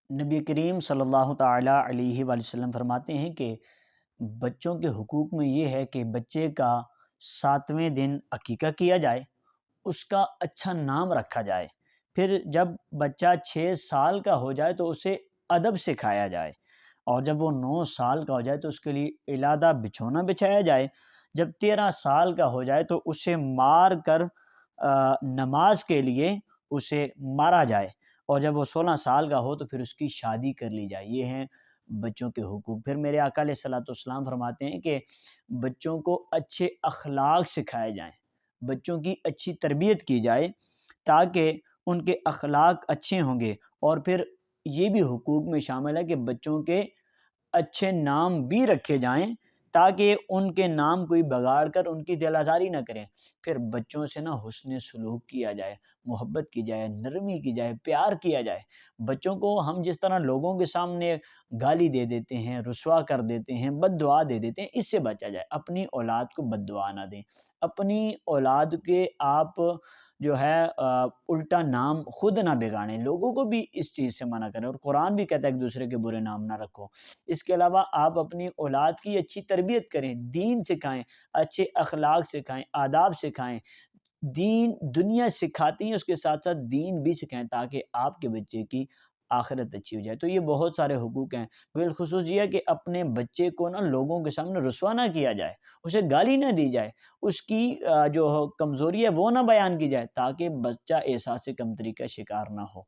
نبی کریم صلی اللہ تعالیٰ علیہ وآلہ وسلم فرماتے ہیں کہ بچوں کے حقوق میں یہ ہے کہ بچے کا 7ویں دن عقیقہ کیا جائے، اس کا اچھا نام رکھا جائے، پھر جب بچہ 6 سال کا ہو جائے تو اسے ادب سکھایا جائے، اور جب وہ 9 سال کا ہو جائے تو اس کے لیے علادہ بچھونا بچھایا جائے، جب 13 سال کا ہو جائے تو اسے مار کر نماز کے لیے اسے مارا جائے، اور جب وہ 16 سال کا ہو تو پھر اس کی شادی کر لی جائے۔ یہ ہیں بچوں کے حقوق۔ پھر میرے آقا علیہ الصلوۃ والسلام فرماتے ہیں کہ بچوں کو اچھے اخلاق سکھائے جائیں، بچوں کی اچھی تربیت کی جائے تاکہ ان کے اخلاق اچھے ہوں گے، اور پھر یہ بھی حقوق میں شامل ہے کہ بچوں کے اچھے نام بھی رکھے جائیں تاکہ ان کے نام کوئی بگاڑ کر ان کی دل آزاری نہ کریں۔ پھر بچوں سے حسن سلوک کیا جائے، محبت کی جائے، نرمی کی جائے، پیار کیا جائے۔ بچوں کو ہم جس طرح لوگوں کے سامنے گالی دے دیتے ہیں، رسوا کر دیتے ہیں، بد دعا دے دیتے ہیں، اس سے بچا جائے۔ اپنی اولاد کو بد دعا نہ دیں، اپنی اولاد کے آپ جو ہے الٹا نام خود نہ بگاڑیں، لوگوں کو بھی اس چیز سے منع کریں، اور قرآن بھی کہتا ہے ایک دوسرے کے برے نام نہ رکھو۔ اس کے علاوہ آپ اپنی اولاد کی اچھی تربیت کریں، دین سکھائیں، اچھے اخلاق سکھائیں، آداب سکھائیں۔ دین دنیا سکھاتی ہیں، اس کے ساتھ ساتھ دین بھی سکھائیں تاکہ آپ کے بچے کی آخرت اچھی ہو جائے۔ تو یہ بہت سارے حقوق ہیں۔ بالخصوص یہ ہے کہ اپنے بچے کو لوگوں کے سامنے رسوا نہ کیا جائے، اسے گالی نہ دی جائے، اس کی جو کمزوری ہے وہ نہ بیان کی جائے تاکہ بچہ احساس کمتری کا شکار نہ ہو۔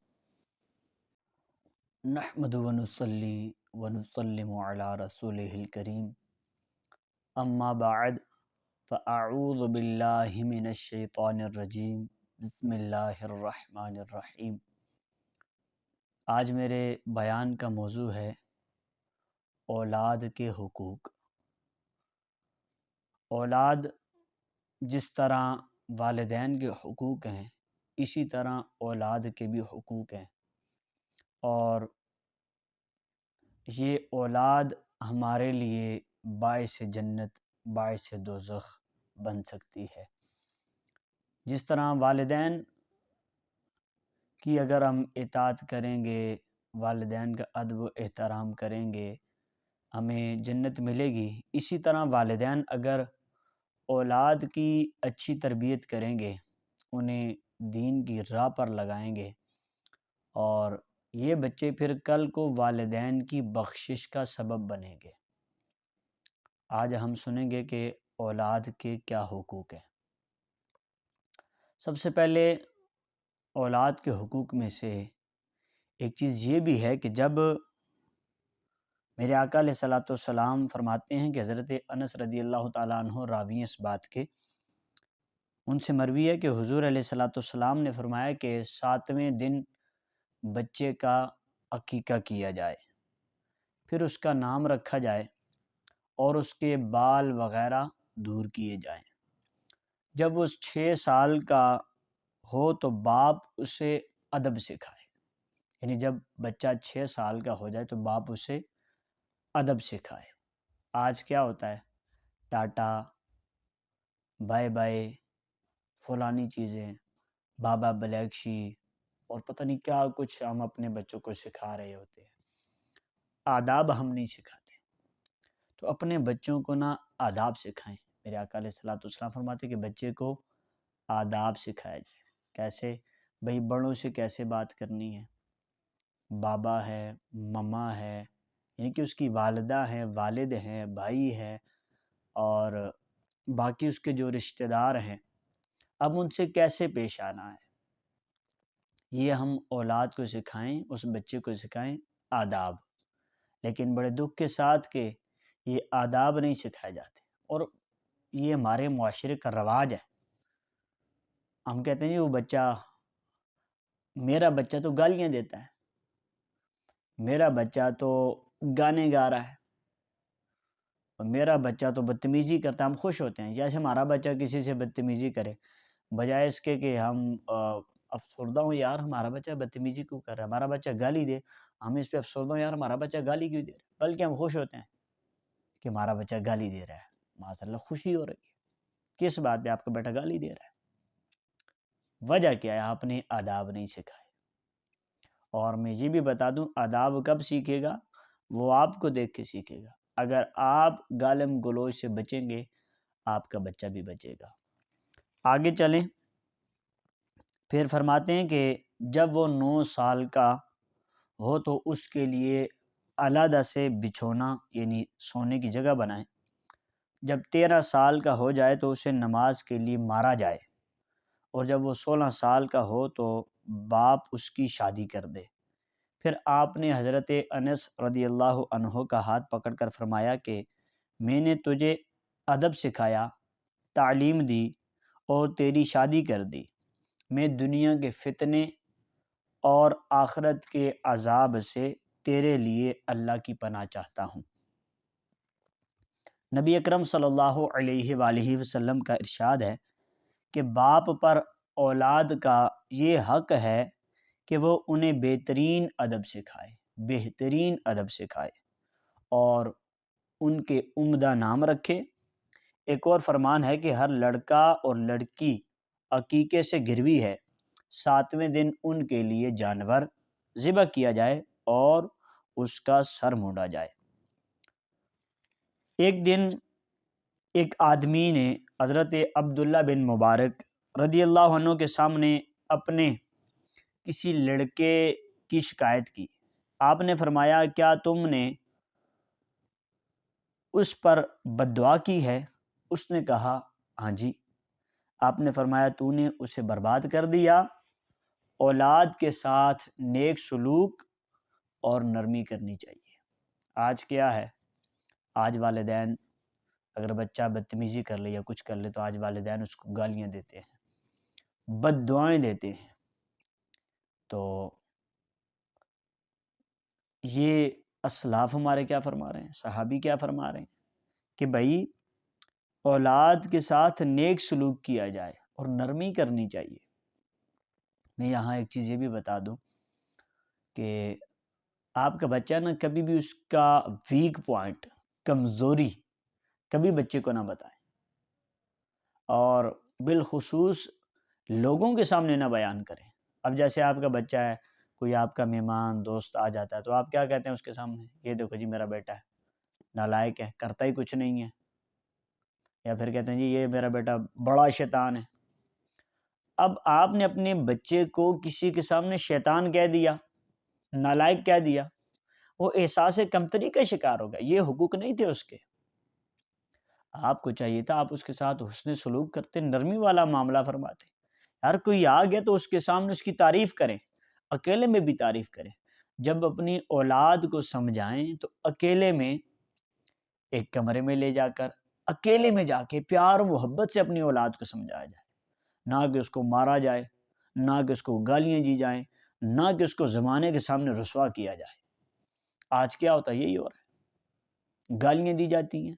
نحمد ونصلی ونسلم علی رسولہ الکریم، اما بعد فاعوذ باللہ من الشیطان الرجیم، بسم اللہ الرحمن الرحیم۔ آج میرے بیان کا موضوع ہے اولاد کے حقوق۔ اولاد جس طرح والدین کے حقوق ہیں، اسی طرح اولاد کے بھی حقوق ہیں، اور یہ اولاد ہمارے لیے باعث جنت، باعث دوزخ بن سکتی ہے۔ جس طرح والدین کی اگر ہم اطاعت کریں گے، والدین کا ادب و احترام کریں گے، ہمیں جنت ملے گی۔ اسی طرح والدین اگر اولاد کی اچھی تربیت کریں گے، انہیں دین کی راہ پر لگائیں گے، اور یہ بچے پھر کل کو والدین کی بخشش کا سبب بنیں گے۔ آج ہم سنیں گے کہ اولاد کے کیا حقوق ہیں۔ سب سے پہلے اولاد کے حقوق میں سے ایک چیز یہ بھی ہے کہ جب میرے آقا علیہ الصلوۃ والسلام فرماتے ہیں کہ حضرت انس رضی اللہ تعالیٰ عنہ راوی ہیں اس بات کے، ان سے مروی ہے کہ حضور علیہ الصلوۃ والسلام نے فرمایا کہ 7ویں دن بچے کا عقیقہ کیا جائے، پھر اس کا نام رکھا جائے، اور اس کے بال وغیرہ دور کیے جائیں۔ جب وہ 6 سال کا ہو تو باپ اسے ادب سکھائے، یعنی جب بچہ 6 سال کا ہو جائے تو باپ اسے ادب سکھائے۔ آج کیا ہوتا ہے؟ ٹاٹا، بائے بائے، فلانی چیزیں، بابا بلیکشی، اور پتہ نہیں کیا کچھ ہم اپنے بچوں کو سکھا رہے ہوتے ہیں۔ آداب ہم نہیں سکھاتے، تو اپنے بچوں کو آداب سکھائیں۔ میرے آقا علیہ الصلوۃ والسلام فرماتے کہ بچے کو آداب سکھایا جائے۔ کیسے؟ بھئی بڑوں سے کیسے بات کرنی ہے، بابا ہے، مما ہے، یعنی کہ اس کی والدہ ہے، والد ہیں، بھائی ہے، اور باقی اس کے جو رشتہ دار ہیں، اب ان سے کیسے پیش آنا ہے، یہ ہم اولاد کو سکھائیں، اس بچے کو سکھائیں آداب۔ لیکن بڑے دکھ کے ساتھ کہ یہ آداب نہیں سکھائے جاتے، اور یہ ہمارے معاشرے کا رواج ہے۔ ہم کہتے ہیں وہ بچہ، میرا بچہ تو گالیاں دیتا ہے، میرا بچہ تو گانے گا رہا ہے، اور میرا بچہ تو بدتمیزی کرتا ہے۔ ہم خوش ہوتے ہیں جیسے ہمارا بچہ کسی سے بدتمیزی کرے، بجائے اس کے کہ ہم افسردہ ہوں یار ہمارا بچہ بدتمیزی کیوں کر رہا ہے، ہمارا بچہ گالی دے، ہم اس پہ افسردہ ہوں یار ہمارا بچہ گالی کیوں دے رہا ہے، بلکہ ہم خوش ہوتے ہیں کہ ہمارا بچہ گالی دے رہا ہے۔ ماشاء اللہ خوشی ہو رہی ہے، کس بات پہ آپ کا بیٹا گالی دے رہا ہے؟ وجہ کیا ہے؟ آپ نے آداب نہیں سکھائے۔ اور میں یہ بھی بتا دوں آداب کب سیکھے گا؟ وہ آپ کو دیکھ کے سیکھے گا۔ اگر آپ گالم گلوچ سے بچیں گے آپ کا بچہ بھی بچے گا۔ آگے چلیں، پھر فرماتے ہیں کہ جب وہ 9 سال کا ہو تو اس کے لیے علیحدہ سے بچھونا یعنی سونے کی جگہ بنائیں۔ جب 13 سال کا ہو جائے تو اسے نماز کے لیے مارا جائے، اور جب وہ 16 سال کا ہو تو باپ اس کی شادی کر دے۔ پھر آپ نے حضرت انس رضی اللہ عنہ کا ہاتھ پکڑ کر فرمایا کہ میں نے تجھے ادب سکھایا، تعلیم دی اور تیری شادی کر دی۔ میں دنیا کے فتنے اور آخرت کے عذاب سے تیرے لیے اللہ کی پناہ چاہتا ہوں۔ نبی اکرم صلی اللہ علیہ وآلہ وسلم کا ارشاد ہے کہ باپ پر اولاد کا یہ حق ہے کہ وہ انہیں بہترین ادب سکھائے اور ان کے عمدہ نام رکھے۔ ایک اور فرمان ہے کہ ہر لڑکا اور لڑکی عقیقے سے گروی ہے، 7ویں دن ان کے لیے جانور ذبح کیا جائے اور اس کا سر مونڈا جائے۔ ایک دن ایک آدمی نے حضرت عبداللہ بن مبارک رضی اللہ عنہ کے سامنے اپنے کسی لڑکے کی شکایت کی۔ آپ نے فرمایا کیا تم نے اس پر بد دعا کی ہے؟ اس نے کہا ہاں جی۔ آپ نے فرمایا تو نے اسے برباد کر دیا۔ اولاد کے ساتھ نیک سلوک اور نرمی کرنی چاہیے۔ آج کیا ہے؟ آج والدین اگر بچہ بدتمیزی کر لے یا کچھ کر لے تو آج والدین اس کو گالیاں دیتے ہیں، بد دعائیں دیتے ہیں۔ تو یہ اسلاف ہمارے کیا فرما رہے ہیں، صحابی کیا فرما رہے ہیں کہ بھائی اولاد کے ساتھ نیک سلوک کیا جائے اور نرمی کرنی چاہیے۔ میں یہاں ایک چیز یہ بھی بتا دوں کہ آپ کا بچہ نا کبھی بھی اس کا ویک پوائنٹ، کمزوری کبھی بچے کو نہ بتائیں، اور بالخصوص لوگوں کے سامنے نہ بیان کریں۔ اب جیسے آپ کا بچہ ہے، کوئی آپ کا مہمان دوست آ جاتا ہے تو آپ کیا کہتے ہیں اس کے سامنے؟ یہ دیکھو جی میرا بیٹا ہے، نالائق ہے، کرتا ہی کچھ نہیں ہے۔ یا پھر کہتے ہیں جی یہ میرا بیٹا بڑا شیطان ہے۔ اب آپ نے اپنے بچے کو کسی کے سامنے شیطان کہہ دیا، نالائق کہہ دیا، وہ احساس کمتری کا شکار ہوگا۔ یہ حقوق نہیں تھے اس کے۔ آپ کو چاہیے تھا آپ اس کے ساتھ حسن سلوک کرتے، نرمی والا معاملہ فرماتے۔ ہر کوئی آ گیا تو اس کے سامنے اس کی تعریف کریں، اکیلے میں بھی تعریف کریں۔ جب اپنی اولاد کو سمجھائیں تو اکیلے میں ایک کمرے میں لے جا کر اکیلے میں جا کے پیار و محبت سے اپنی اولاد کو سمجھایا جائے، نہ کہ اس کو مارا جائے، نہ کہ اس کو گالیاں دی جائیں، نہ کہ اس کو زمانے کے سامنے رسوا کیا جائے۔ آج کیا ہوتا ہے؟ یہی ہو رہا ہے، گالیاں دی جاتی ہیں،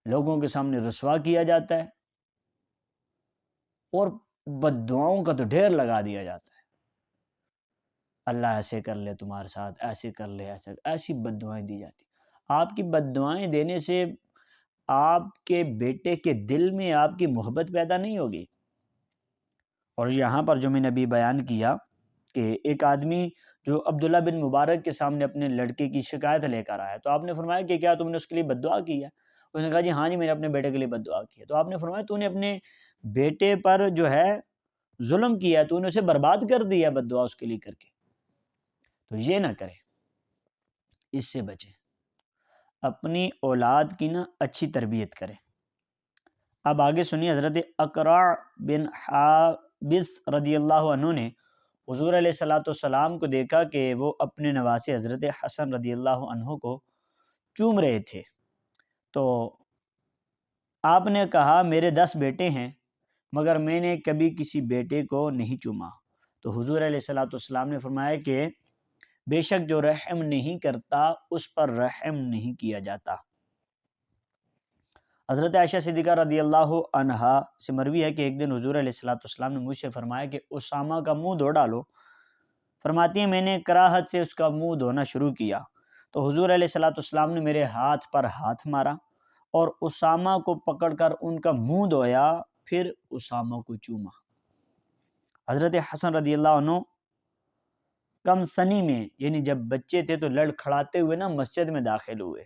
لوگوں کے سامنے رسوا کیا جاتا ہے اور بد دعاؤں کا تو ڈھیر لگا دیا جاتا ہے۔ اللہ ایسے کر لے تمہارے ساتھ، ایسے کر لے، ایسی بد دعائیں دی جاتی۔ آپ کی بد دعائیں دینے سے آپ کے بیٹے کے دل میں آپ کی محبت پیدا نہیں ہوگی۔ اور یہاں پر جو میں نے ابھی بیان کیا کہ ایک آدمی جو عبداللہ بن مبارک کے سامنے اپنے لڑکے کی شکایت لے کر آیا تو آپ نے فرمایا کہ کیا تم نے اس کے لیے بد دعا کی ہے؟ اس نے کہا جی ہاں جی میں نے اپنے بیٹے کے لیے بد دعا کی ہے۔ تو آپ نے فرمایا تو نے اپنے بیٹے پر جو ہے ظلم کیا ہے، تو نے اسے برباد کر دیا بد دعا اس کے لیے کر کے۔ تو یہ نہ کریں، اس سے بچیں، اپنی اولاد کی نا اچھی تربیت کریں۔ اب آگے سنیے، حضرت اقرع بن حابس رضی اللہ عنہ نے حضور علیہ السلام کو دیکھا کہ وہ اپنے نواسے حضرت حسن رضی اللہ عنہ کو چوم رہے تھے، تو آپ نے کہا میرے 10 بیٹے ہیں مگر میں نے کبھی کسی بیٹے کو نہیں چوما۔ تو حضور علیہ السلام نے فرمایا کہ بے شک جو رحم نہیں کرتا اس پر رحم نہیں کیا جاتا۔ حضرت عائشہ صدیقہ رضی اللہ عنہا سے مروی ہے کہ ایک دن حضور علیہ السلام نے مجھ سے فرمایا کہ اسامہ کا منہ دھو ڈالو۔ فرماتی ہیں میں نے کراہت سے اس کا منہ دھونا شروع کیا تو حضور علیہ السلام نے میرے ہاتھ پر ہاتھ مارا اور اسامہ کو پکڑ کر ان کا منہ دھویا، پھر اسامہ کو چوما۔ حضرت حسن رضی اللہ عنہ کم سنی میں، یعنی جب بچے تھے تو لڑکھڑاتے ہوئے نا مسجد میں داخل ہوئے،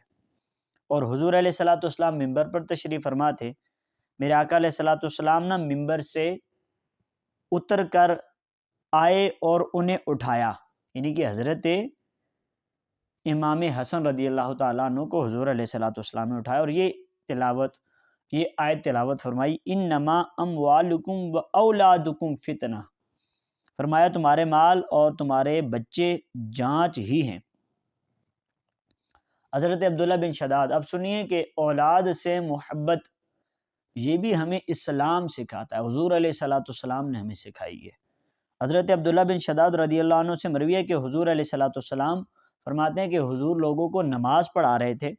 اور حضور علیہ الصلوۃ والسلام ممبر پر تشریف فرما تھے۔ میرے آقا علیہ الصلوۃ والسلام نا ممبر سے اتر کر آئے اور انہیں اٹھایا، یعنی کہ حضرت امام حسن رضی اللہ تعالیٰ عنہ کو حضور علیہ الصلوۃ والسلام نے اٹھایا، اور یہ آیت تلاوت فرمائی، انما اموالکم و اولادکم فتنہ، فرمایا تمہارے مال اور تمہارے بچے جانچ ہی ہیں۔ حضرت عبداللہ بن شداد، اب سنیے کہ اولاد سے محبت یہ بھی ہمیں اسلام سکھاتا ہے، حضور علیہ الصلوۃ والسلام نے ہمیں سکھائی ہے۔ حضرت عبداللہ بن شداد رضی اللہ عنہ سے مروی ہے کہ حضور علیہ الصلوۃ والسلام فرماتے ہیں کہ حضور لوگوں کو نماز پڑھا رہے تھے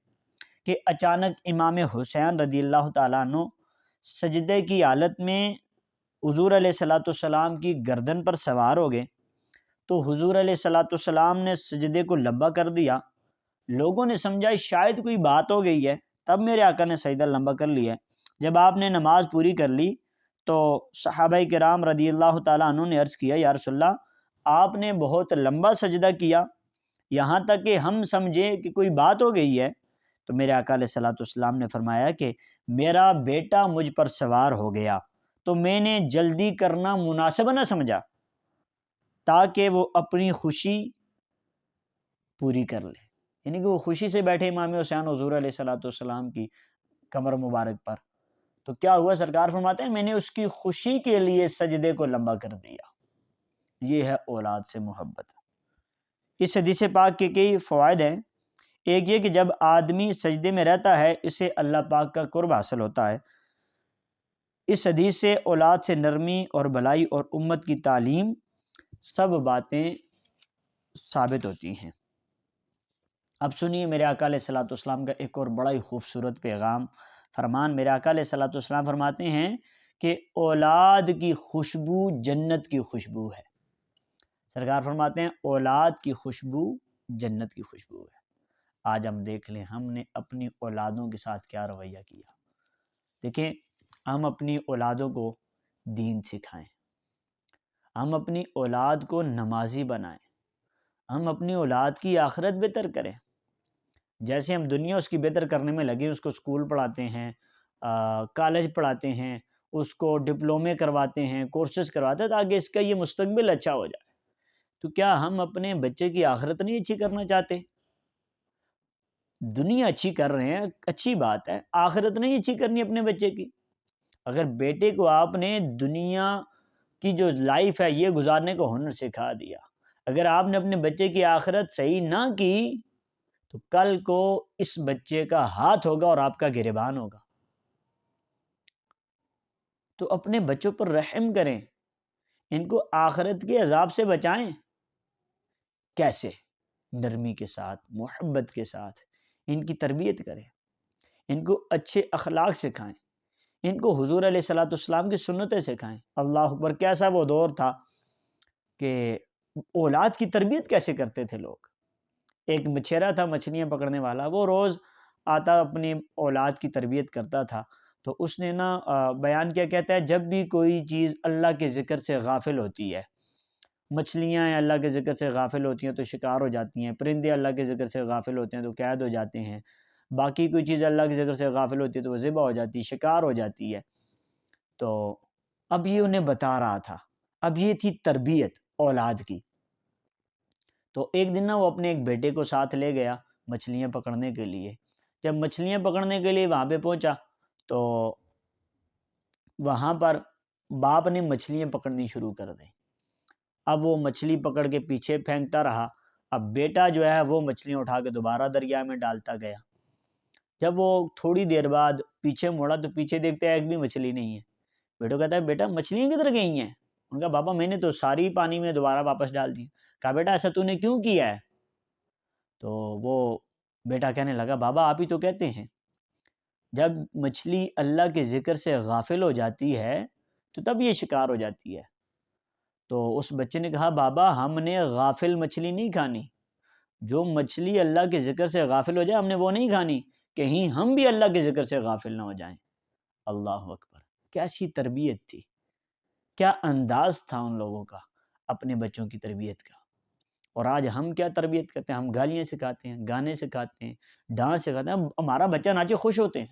کہ اچانک امام حسین رضی اللہ تعالیٰ عنہ سجدے کی حالت میں حضور علیہ الصلوۃ والسلام کی گردن پر سوار ہو گئے، تو حضور علیہ الصلوۃ والسلام نے سجدے کو لمبا کر دیا۔ لوگوں نے سمجھا شاید کوئی بات ہو گئی ہے، تب میرے آقا نے سجدہ لمبا کر لیا ہے۔ جب آپ نے نماز پوری کر لی تو صحابہ کرام رضی اللہ تعالیٰ عنہ نے عرض کیا، یا رسول اللہ آپ نے بہت لمبا سجدہ کیا، یہاں تک کہ ہم سمجھے کہ کوئی بات ہو گئی ہے۔ تو میرے آقا علیہ الصلوۃ والسلام نے فرمایا کہ میرا بیٹا مجھ پر سوار ہو گیا، تو میں نے جلدی کرنا مناسب نہ سمجھا تاکہ وہ اپنی خوشی پوری کر لے، یعنی کہ وہ خوشی سے بیٹھے امام حسین حضور علیہ الصلوۃ والسلام کی کمر مبارک پر، تو کیا ہوا؟ سرکار فرماتے ہیں میں نے اس کی خوشی کے لیے سجدے کو لمبا کر دیا۔ یہ ہے اولاد سے محبت۔ اس حدیث پاک کے کئی فوائد ہیں۔ ایک یہ کہ جب آدمی سجدے میں رہتا ہے اسے اللہ پاک کا قرب حاصل ہوتا ہے۔ اس حدیث سے اولاد سے نرمی اور بھلائی اور امت کی تعلیم سب باتیں ثابت ہوتی ہیں۔ اب سنیے میرے آقا علیہ الصلوۃ والسلام کا ایک اور بڑا ہی خوبصورت پیغام فرمان۔ میرے آقا علیہ الصلوۃ والسلام فرماتے ہیں کہ اولاد کی خوشبو جنت کی خوشبو ہے۔ سرکار فرماتے ہیں اولاد کی خوشبو جنت کی خوشبو ہے۔ آج ہم دیکھ لیں ہم نے اپنی اولادوں کے ساتھ کیا رویہ کیا۔ دیکھیں ہم اپنی اولادوں کو دین سکھائیں، ہم اپنی اولاد کو نمازی بنائیں، ہم اپنی اولاد کی آخرت بہتر کریں۔ جیسے ہم دنیا اس کی بہتر کرنے میں لگے، اس کو اسکول پڑھاتے ہیں، کالج پڑھاتے ہیں، اس کو ڈپلومے کرواتے ہیں، کورسز کرواتے ہیں تاکہ اس کا یہ مستقبل اچھا ہو جائے، تو کیا ہم اپنے بچے کی آخرت نہیں اچھی کرنا چاہتے؟ دنیا اچھی کر رہے ہیں، اچھی بات ہے، آخرت نہیں اچھی کرنی اپنے بچے کی؟ اگر بیٹے کو آپ نے دنیا کی جو لائف ہے یہ گزارنے کو ہنر سکھا دیا، اگر آپ نے اپنے بچے کی آخرت صحیح نہ کی تو کل کو اس بچے کا ہاتھ ہوگا اور آپ کا گریبان ہوگا۔ تو اپنے بچوں پر رحم کریں، ان کو آخرت کے عذاب سے بچائیں۔ کیسے؟ نرمی کے ساتھ، محبت کے ساتھ ان کی تربیت کریں، ان کو اچھے اخلاق سکھائیں، ان کو حضور علیہ الصلوۃ والسلام کی سنتیں سکھائیں۔ اللہ اکبر، کیسا وہ دور تھا کہ اولاد کی تربیت کیسے کرتے تھے لوگ۔ ایک مچھیرا تھا مچھلیاں پکڑنے والا، وہ روز آتا اپنی اولاد کی تربیت کرتا تھا، تو اس نے نا بیان کیا، کہتا ہے جب بھی کوئی چیز اللہ کے ذکر سے غافل ہوتی ہے، مچھلیاں اللہ کے ذکر سے غافل ہوتی ہیں تو شکار ہو جاتی ہیں، پرندے اللہ کے ذکر سے غافل ہوتے ہیں تو قید ہو جاتے ہیں، باقی کوئی چیز اللہ کے ذکر سے غافل ہوتی ہے تو وہ ذبح ہو جاتی ہے، شکار ہو جاتی ہے۔ تو اب یہ انہیں بتا رہا تھا، اب یہ تھی تربیت اولاد کی۔ تو ایک دن نا وہ اپنے ایک بیٹے کو ساتھ لے گیا مچھلیاں پکڑنے کے لیے۔ جب مچھلیاں پکڑنے کے لیے وہاں پہ پہنچا تو وہاں پر باپ نے مچھلیاں پکڑنی شروع کر دیں۔ اب وہ مچھلی پکڑ کے پیچھے پھینکتا رہا، اب بیٹا جو ہے وہ مچھلیاں اٹھا کے دوبارہ دریا میں ڈالتا گیا۔ جب وہ تھوڑی دیر بعد پیچھے موڑا تو پیچھے دیکھتا ہے ایک بھی مچھلی نہیں ہے۔ بیٹا کہتا ہے بیٹا مچھلیاں کدھر گئی ہیں؟ ان کا بابا میں نے تو ساری پانی میں دوبارہ واپس ڈال دی۔ کہا بیٹا ایسا تو نے کیوں کیا ہے؟ تو وہ بیٹا کہنے لگا بابا آپ ہی تو کہتے ہیں جب مچھلی اللہ کے ذکر سے غافل ہو جاتی ہے تو تب یہ شکار ہو جاتی ہے۔ تو اس بچے نے کہا بابا ہم نے غافل مچھلی نہیں کھانی، جو مچھلی اللہ کے ذکر سے غافل ہو جائے ہم نے وہ نہیں کھانی، کہیں ہم بھی اللہ کے ذکر سے غافل نہ ہو جائیں۔ اللہ اکبر، کیسی تربیت تھی، کیا انداز تھا ان لوگوں کا اپنے بچوں کی تربیت کا۔ اور آج ہم کیا تربیت کرتے ہیں؟ ہم گالیاں سکھاتے ہیں، گانے سکھاتے ہیں، ڈانس سکھاتے ہیں. ہمارا بچہ ناچے خوش ہوتے ہیں.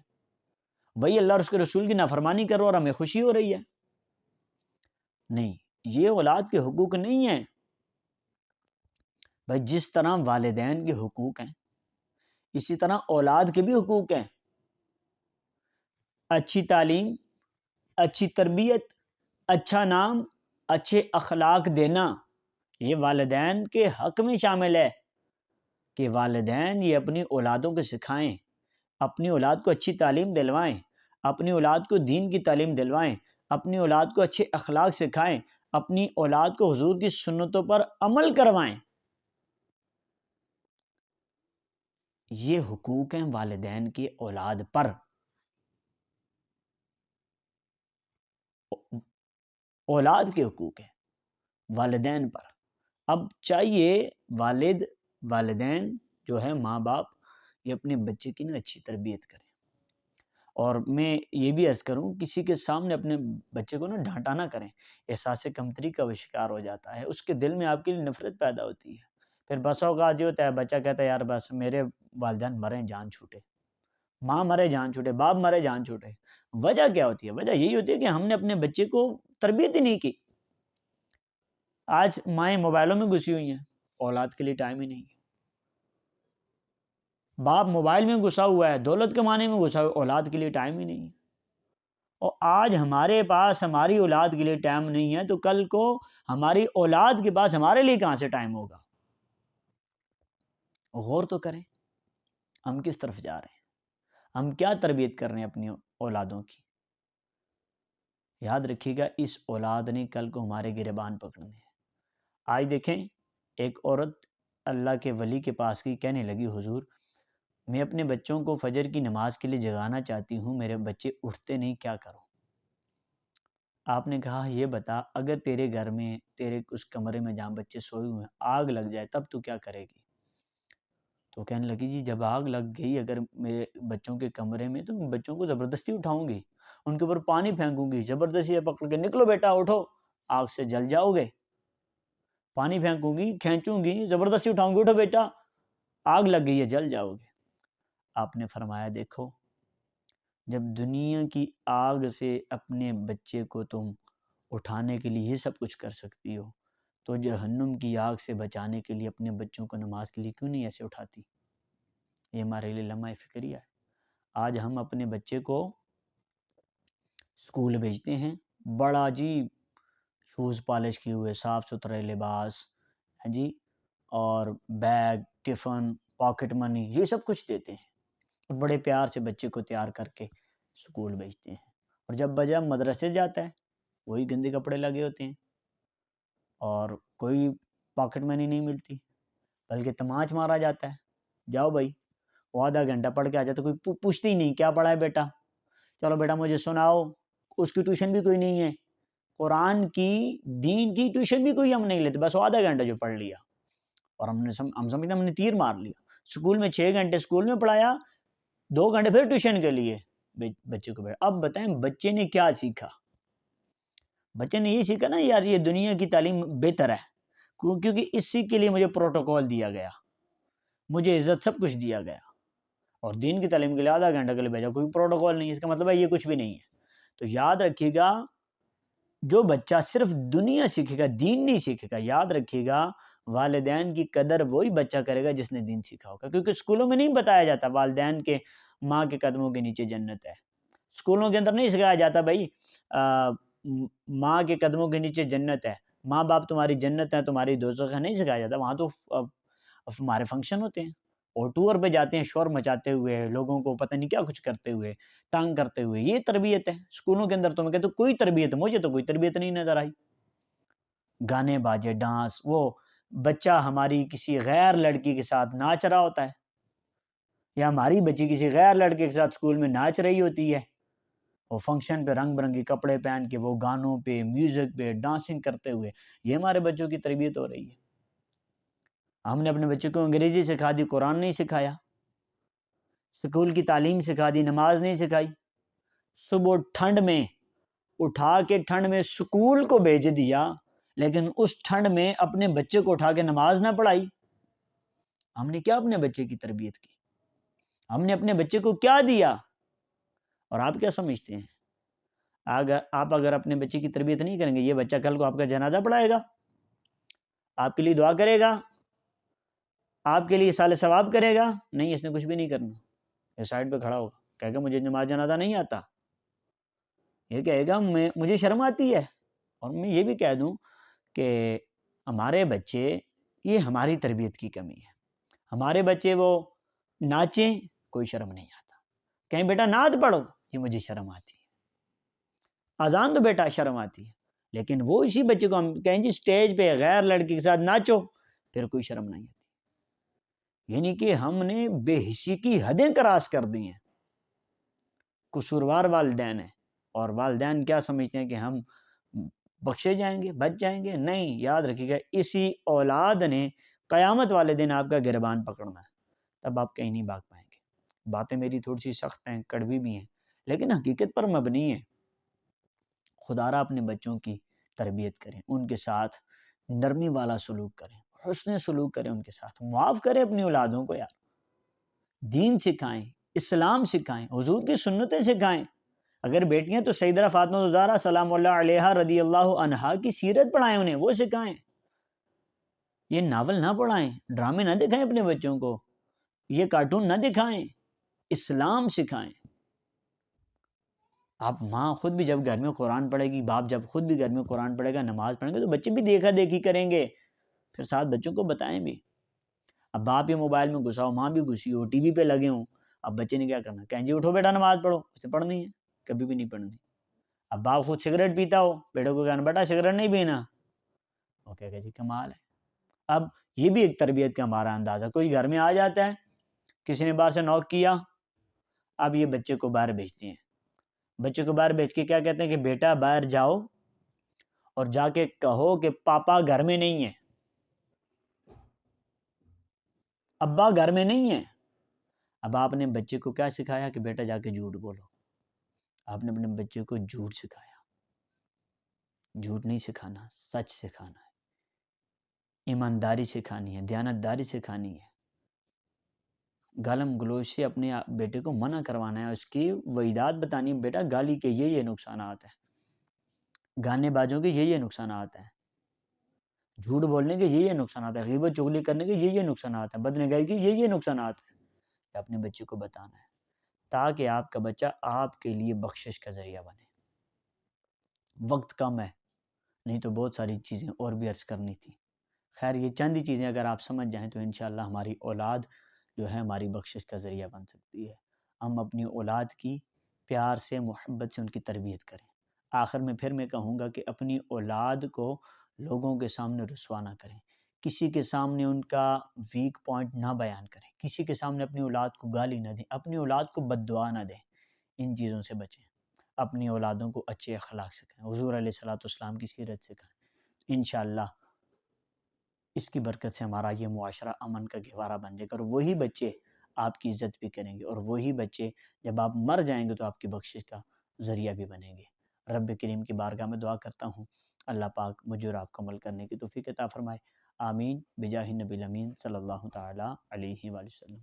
بھائی اللہ اور اس کے رسول کی نافرمانی کرو اور ہمیں خوشی ہو رہی ہے. نہیں، یہ اولاد کے حقوق نہیں ہیں. بھائی جس طرح والدین کے حقوق ہیں اسی طرح اولاد کے بھی حقوق ہیں. اچھی تعلیم، اچھی تربیت، اچھا نام، اچھے اخلاق دینا یہ والدین کے حق میں شامل ہے کہ والدین یہ اپنی اولادوں کو سکھائیں، اپنی اولاد کو اچھی تعلیم دلوائیں، اپنی اولاد کو دین کی تعلیم دلوائیں، اپنی اولاد کو اچھے اخلاق سکھائیں، اپنی اولاد کو حضور کی سنتوں پر عمل کروائیں. یہ حقوق ہیں والدین کی اولاد پر. اولاد کے حقوق ہیں والدین پر. اب چاہیے والدین جو ہے ماں باپ یہ اپنے بچے کی نا اچھی تربیت کریں. اور میں یہ بھی عرض کروں کسی کے سامنے اپنے بچے کو نا ڈانٹا نہ کریں. احساس کمتری کا وہ شکار ہو جاتا ہے، اس کے دل میں آپ کے لیے نفرت پیدا ہوتی ہے. پھر بس اوقات یہ ہوتا ہے بچہ کہتا ہے یار بس میرے والدین مرے جان چھوٹے، ماں مرے جان چھوٹے، باپ مرے جان چھوٹے. وجہ کیا ہوتی ہے؟ وجہ یہی ہوتی ہے کہ ہم نے اپنے بچے کو تربیت ہی نہیں کی. آج مائیں موبائلوں میں گھسی ہوئی ہیں، اولاد کے لیے ٹائم ہی نہیں. باپ موبائل میں گھسا ہوا ہے، دولت کمانے میں گھسا ہوا ہے، اولاد کے لیے ٹائم ہی نہیں. اور آج ہمارے پاس ہماری اولاد کے لیے ٹائم نہیں ہے تو کل کو ہماری اولاد کے پاس ہمارے لیے کہاں سے ٹائم ہوگا؟ غور تو کریں ہم کس طرف جا رہے ہیں، ہم کیا تربیت کر رہے ہیں اپنی اولادوں کی. یاد رکھیے گا اس اولاد نے کل کو ہمارے گریبان پکڑنے ہیں. آج دیکھیں ایک عورت اللہ کے ولی کے پاس گئی، کہنے لگی حضور میں اپنے بچوں کو فجر کی نماز کے لیے جگانا چاہتی ہوں، میرے بچے اٹھتے نہیں، کیا کروں؟ آپ نے کہا یہ بتا اگر تیرے گھر میں تیرے اس کمرے میں جہاں بچے سوئے ہوئے ہیں آگ لگ جائے تب تو کیا کرے گی؟ تو کہنے لگی جی جب آگ لگ گئی اگر میرے بچوں کے کمرے میں تو میں بچوں کو زبردستی اٹھاؤں گی، ان کے اوپر پانی پھینکوں گی، زبردستی پکڑ کے نکلو بیٹا اٹھو، آگ سے جل جاؤ گے. پانی پھینکوں گی، کھینچوں گی، زبردستی اٹھاؤں گی، اٹھو بیٹا آگ لگ گئی ہے جل جاؤ گے. آپ نے فرمایا دیکھو جب دنیا کی آگ سے اپنے بچے کو تم اٹھانے کے لیے یہ سب کچھ کر سکتی ہو تو جہنم کی آگ سے بچانے کے لیے اپنے بچوں کو نماز کے لیے کیوں نہیں ایسے اٹھاتی؟ یہ ہمارے لیے لمحہ فکریہ ہے. آج ہم اپنے بچے کو اسکول بھیجتے ہیں بڑا جی شوز پالش کیے ہوئے، صاف ستھرے لباس جی، اور بیگ، ٹفن، پاکٹ منی یہ سب کچھ دیتے ہیں اور بڑے پیار سے بچے کو تیار کر کے اسکول بھیجتے ہیں. اور جب بجا مدرسے جاتا ہے وہی گندے کپڑے لگے ہوتے ہیں اور کوئی پاکٹ منی نہیں ملتی بلکہ تماچ مارا جاتا ہے، جاؤ بھائی وہ آدھا گھنٹہ پڑھ کے آ جاتا، کوئی پوچھتے ہی نہیں کیا پڑھا ہے بیٹا، چلو بیٹا مجھے سناؤ. اس کی ٹیوشن بھی کوئی نہیں ہے، قرآن کی دین کی ٹیوشن بھی کوئی ہم نہیں لیتے، بس وہ آدھا گھنٹہ جو پڑھ لیا اور ہم سمجھتے ہم نے تیر مار لیا. اسکول میں 6 گھنٹے اسکول میں پڑھایا، 2 گھنٹے پھر ٹیوشن کے لیے بچے کو بیٹھا. اب بتائیں بچے نے کیا سیکھا؟ بچے نے یہ سیکھا نا یار یہ دنیا کی تعلیم بہتر ہے کیونکہ اسی کے لیے مجھے پروٹوکول دیا گیا، مجھے عزت سب کچھ دیا گیا، اور دین کی تعلیم کے لیے آدھا گھنٹہ کے لیے بھیجا، کوئی پروٹوکول نہیں. اس کا مطلب ہے یہ کچھ بھی نہیں ہے. تو یاد رکھیے گا جو بچہ صرف دنیا سیکھے گا دین نہیں سیکھے گا، یاد رکھیے گا والدین کی قدر وہی بچہ کرے گا جس نے دین سیکھا ہوگا. کیونکہ اسکولوں میں نہیں بتایا جاتا والدین کے ماں کے قدموں کے نیچے جنت ہے. اسکولوں کے اندر نہیں سکھایا جاتا بھائی ماں کے قدموں کے نیچے جنت ہے، ماں باپ تمہاری جنت ہے تمہاری دوزخ ہے، نہیں سکھایا جاتا. وہاں تو ہمارے فنکشن ہوتے ہیں اور ٹور پہ جاتے ہیں شور مچاتے ہوئے، لوگوں کو پتہ نہیں کیا کچھ کرتے ہوئے، تنگ کرتے ہوئے. یہ تربیت ہے. اسکولوں کے اندر تو میں کہتا ہوں کوئی تربیت، مجھے تو کوئی تربیت نہیں نظر آئی. گانے باجے، ڈانس، وہ بچہ ہماری کسی غیر لڑکی کے ساتھ ناچ رہا ہوتا ہے یا ہماری بچی کسی غیر لڑکے کے ساتھ اسکول میں ناچ رہی ہوتی ہے، وہ فنکشن پہ رنگ برنگے کپڑے پہن کے وہ گانوں پہ میوزک پہ ڈانسنگ کرتے ہوئے. یہ ہمارے بچوں کی تربیت ہو رہی ہے. ہم نے اپنے بچے کو انگریزی سکھا دی، قرآن نہیں سکھایا، اسکول کی تعلیم سکھا دی، نماز نہیں سکھائی. صبح ٹھنڈ میں اٹھا کے ٹھنڈ میں اسکول کو بھیج دیا، لیکن اس ٹھنڈ میں اپنے بچے کو اٹھا کے نماز نہ پڑھائی، ہم نے کیا اپنے بچے کی تربیت کی؟ ہم نے اپنے بچے کو کیا دیا؟ اور آپ کیا سمجھتے ہیں؟ اگر اپنے بچے کی تربیت نہیں کریں گے، یہ بچہ کل کو آپ کا جنازہ پڑھائے گا، آپ کے لیے دعا کرے گا، آپ کے لیے سال ثواب کرے گا؟ نہیں، اس نے کچھ بھی نہیں کرنا، یہ سائڈ پہ کھڑا ہوگا، کہے گا مجھے نماز جنازہ نہیں آتا، یہ کہے گا مجھے شرم آتی ہے۔ اور میں یہ بھی کہہ دوں کہ ہمارے بچے، یہ ہماری تربیت کی کمی ہے۔ ہمارے بچے وہ ناچیں، کوئی شرم نہیں آتا، کہیں بیٹا نعت پڑھو، یہ مجھے شرم آتی ہے، اذان تو بیٹا شرم آتی ہے، لیکن وہ اسی بچے کو ہم کہیں جی سٹیج پہ غیر لڑکی کے ساتھ ناچو، پھر کوئی شرم نہیں آتی۔ یعنی کہ ہم نے بے حسی کی حدیں کراس کر دی ہیں۔ قصوروار والدین ہیں، اور والدین کیا سمجھتے ہیں کہ ہم بخشے جائیں گے، بچ جائیں گے؟ نہیں، یاد رکھیے گا اسی اولاد نے قیامت والے دن آپ کا گریبان پکڑنا ہے، تب آپ کہیں نہیں بھاگ پائیں گے۔ باتیں میری تھوڑی سی سخت ہیں، کڑوی بھی ہیں، لیکن حقیقت پر مبنی ہیں۔ خدا را اپنے بچوں کی تربیت کریں، ان کے ساتھ نرمی والا سلوک کریں، حسن سلوک کریں، ان کے ساتھ معاف کریں اپنی اولادوں کو، یار دین سکھائیں، اسلام سکھائیں، حضور کی سنتیں سکھائیں۔ اگر بیٹیاں تو سیدہ فاطمہ الزہرا سلام اللہ علیہا رضی اللہ عنہا کی سیرت پڑھائیں، انہیں وہ سکھائیں، یہ ناول نہ پڑھائیں، ڈرامے نہ دکھائیں اپنے بچوں کو، یہ کارٹون نہ دکھائیں، اسلام سکھائیں۔ آپ ماں خود بھی جب گھر میں قرآن پڑھے گی، باپ جب خود بھی گھر میں قرآن پڑھے گا، نماز پڑھیں گے، تو بچے بھی دیکھا دیکھی کریں گے، پھر ساتھ بچوں کو بتائیں بھی۔ اب باپ یہ موبائل میں گھسا ہو، ماں بھی گھسی ہو، ٹی وی پہ لگے ہوں، اب بچے نے کیا کرنا؟ کہیں جی اٹھو بیٹا نماز پڑھو، اسے پڑھنی ہے، کبھی بھی نہیں پڑھنی۔ اب باپ خود سگریٹ پیتا ہو، بیٹے کو کہنا بیٹا سگریٹ نہیں پینا، وہ کہے گا جی کمال ہے۔ اب یہ بھی ایک تربیت کا ہمارا اندازہ، کوئی گھر میں آ جاتا ہے، کسی نے باہر سے نوک کیا، اب یہ بچے کو باہر بھیجتے ہیں، بچے کو باہر بھیج کے کیا کہتے ہیں کہ بیٹا باہر جاؤ اور جا کے کہو کہ پاپا گھر میں نہیں ہے، ابا گھر میں نہیں ہے۔ اب آپ نے بچے کو کیا سکھایا کہ بیٹا جا کے جھوٹ بولو، آپ نے اپنے بچے کو جھوٹ سکھایا۔ جھوٹ نہیں سکھانا، سچ سکھانا ہے، ایمانداری سکھانی ہے، دیانتداری سکھانی ہے، گالم گلوچ سے اپنے بیٹے کو منع کروانا ہے، اس کی وعیدات بتانی ہے، بیٹا گالی کے یہ نقصانات ہیں، گانے بازوں کے یہ نقصانات ہیں، جھوٹ بولنے کے یہ نقصانات ہیں، غیبت چغلی کرنے کے یہ نقصانات ہیں، بدنگاہی کے یہ نقصانات ہیں، کہ اپنے بچے کو بتانا ہے، تاکہ آپ کا بچہ آپ کے لیے بخشش کا ذریعہ بنے۔ وقت کم ہے، نہیں تو بہت ساری چیزیں اور بھی عرض کرنی تھی۔ خیر یہ چند ہی چیزیں اگر آپ سمجھ جائیں تو انشاءاللہ ہماری اولاد جو ہے ہماری بخشش کا ذریعہ بن سکتی ہے۔ ہم اپنی اولاد کی پیار سے، محبت سے ان کی تربیت کریں۔ آخر میں پھر میں کہوں گا کہ اپنی اولاد کو لوگوں کے سامنے رسوا نہ کریں، کسی کے سامنے ان کا ویک پوائنٹ نہ بیان کریں، کسی کے سامنے اپنی اولاد کو گالی نہ دیں، اپنی اولاد کو بد دعا نہ دیں، ان چیزوں سے بچیں۔ اپنی اولادوں کو اچھے اخلاق سکھائیں، حضور علیہ الصلوۃ والسلام کی سیرت سکھائیں، انشاءاللہ اس کی برکت سے ہمارا یہ معاشرہ امن کا گہوارہ بن جائے گا، اور وہی بچے آپ کی عزت بھی کریں گے، اور وہی بچے جب آپ مر جائیں گے تو آپ کی بخشش کا ذریعہ بھی بنیں گے۔ رب کریم کی بارگاہ میں دعا کرتا ہوں اللہ پاک مجھے اور آپ کو عمل کرنے کی توفیق عطا فرمائے، آمین بجاہ نبی الامین صلی اللہ تعالی علیہ وآلہ وسلم۔